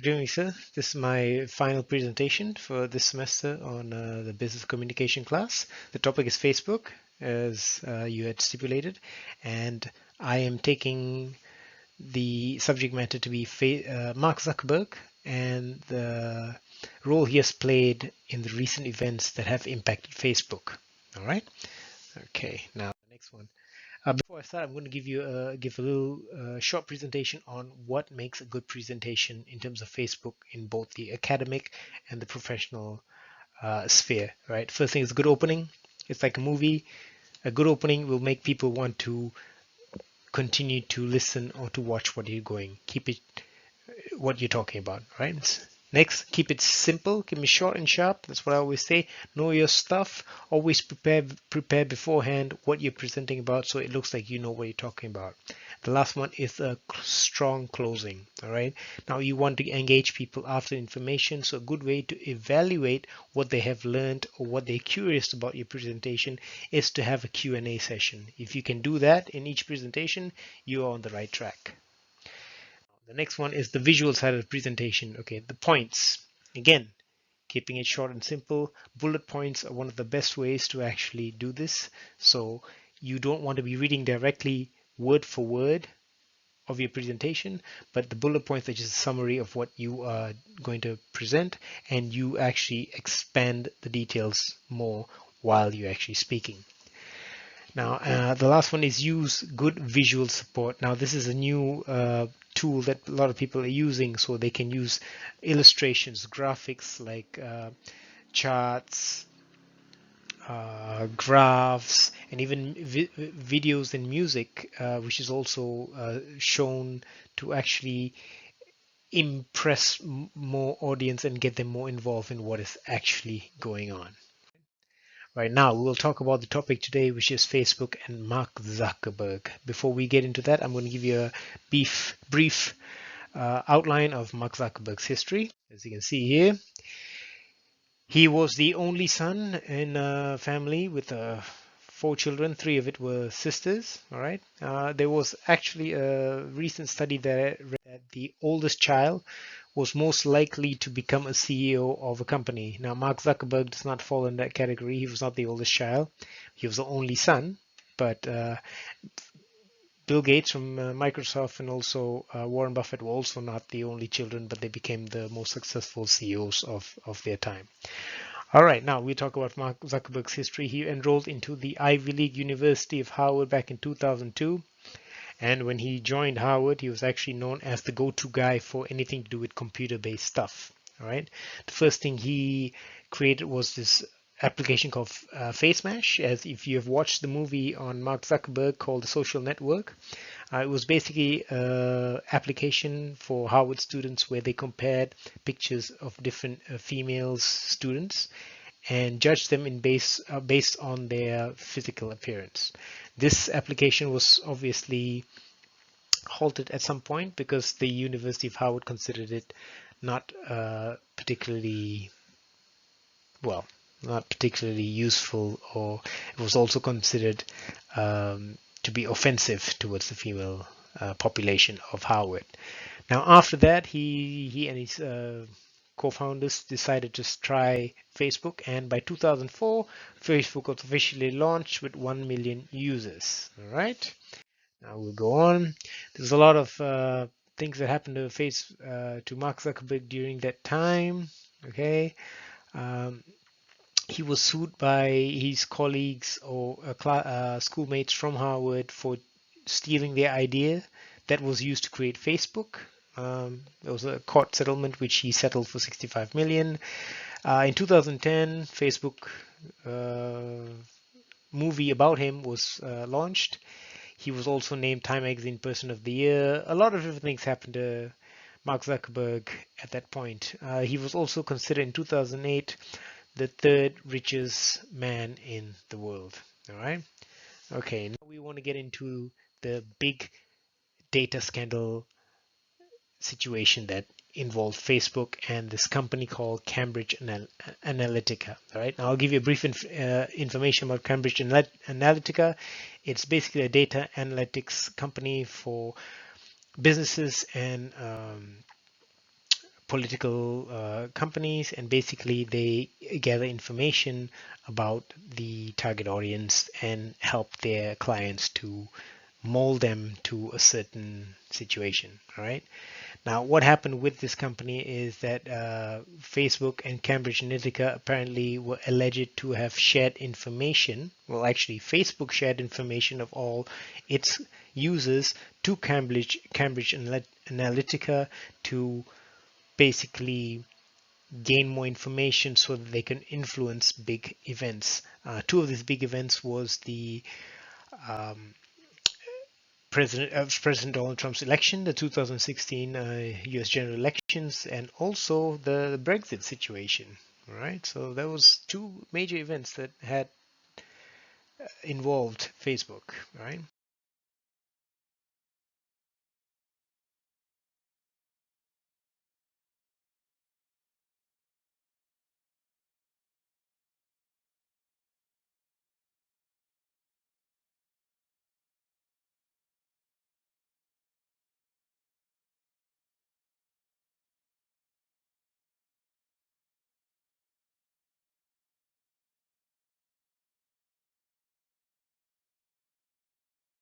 Good evening, sir. This is my final presentation for this semester on the business communication class. The topic is Facebook, as you had stipulated, and I am taking the subject matter to be Mark Zuckerberg and the role he has played in the recent events that have impacted Facebook. All right. Okay. Now the next one. Before I start, I'm going to give a little short presentation on what makes a good presentation in terms of Facebook in both the academic and the professional sphere. Right. First thing is a good opening. It's like a movie. A good opening will make people want to continue to listen or to watch what you're going. Keep it what you're talking about, right? Next, keep it simple, keep it short and sharp. That's what I always say. Know your stuff. Always prepare beforehand what you're presenting about, so it looks like you know what you're talking about. The last one is a strong closing. All right. Now you want to engage people after information, so a good way to evaluate what they have learned or what they're curious about your presentation is to have a Q&A session. If you can do that in each presentation, you are on the right track. The next one is the visual side of the presentation. Okay, the points. Again, keeping it short and simple. Bullet points are one of the best ways to actually do this. So you don't want to be reading directly word for word of your presentation, but the bullet points are just a summary of what you are going to present, and you actually expand the details more while you're actually speaking. Now, the last one is use good visual support. Now, this is a new tool that a lot of people are using, so they can use illustrations, graphics like charts, graphs, and even videos and music, which is also shown to actually impress more audience and get them more involved in what is actually going on. Right now, we will talk about the topic today, which is Facebook and Mark Zuckerberg. Before we get into that, I'm going to give you a brief outline of Mark Zuckerberg's history. As you can see here, he was the only son in a family with 4 children. 3 of it were sisters. All right. There was actually a recent study that the oldest child was most likely to become a CEO of a company. Now, Mark Zuckerberg does not fall in that category. He was not the oldest child. He was the only son. But Bill Gates from Microsoft and also Warren Buffett were also not the only children, but they became the most successful CEOs of their time. All right, now we talk about Mark Zuckerberg's history. He enrolled into the Ivy League University of Harvard back in 2002. And when he joined Harvard, he was actually known as the go-to guy for anything to do with computer-based stuff. All right. The first thing he created was this application called FaceMash. As if you have watched the movie on Mark Zuckerberg called The Social Network, it was basically an application for Harvard students where they compared pictures of different female students and judged them based on their physical appearance. This application was obviously halted at some point because the University of Harvard considered it not particularly well, not particularly useful, or it was also considered to be offensive towards the female population of Harvard. Now, after that, he and his co-founders decided to try Facebook, and by 2004, Facebook was officially launched with 1 million users. All right. Now we'll go on. There's a lot of things that happened to Mark Zuckerberg during that time. Okay. Um, he was sued by his colleagues or schoolmates from Harvard for stealing their idea that was used to create Facebook. There was a court settlement which he settled for 65 million. In 2010, Facebook movie about him was launched. He was also named Time Magazine Person of the Year. A lot of different things happened to Mark Zuckerberg at that point. He was also considered in 2008 the third richest man in the world. All right. Okay. Now we want to get into the big data scandal situation that involved Facebook and this company called Cambridge Analytica. All right. Now I'll give you a brief information about Cambridge Analytica. It's basically a data analytics company for businesses and political companies, and basically they gather information about the target audience and help their clients to mold them to a certain situation. All right. Now, what happened with this company is that Facebook and Cambridge Analytica apparently were alleged to have shared information. Well, actually, Facebook shared information of all its users to Cambridge Analytica to basically gain more information so that they can influence big events. Two of these big events was the um, President Donald Trump's election, the 2016 U.S. general elections, and also the Brexit situation. All right, so that was two major events that had involved Facebook. All right.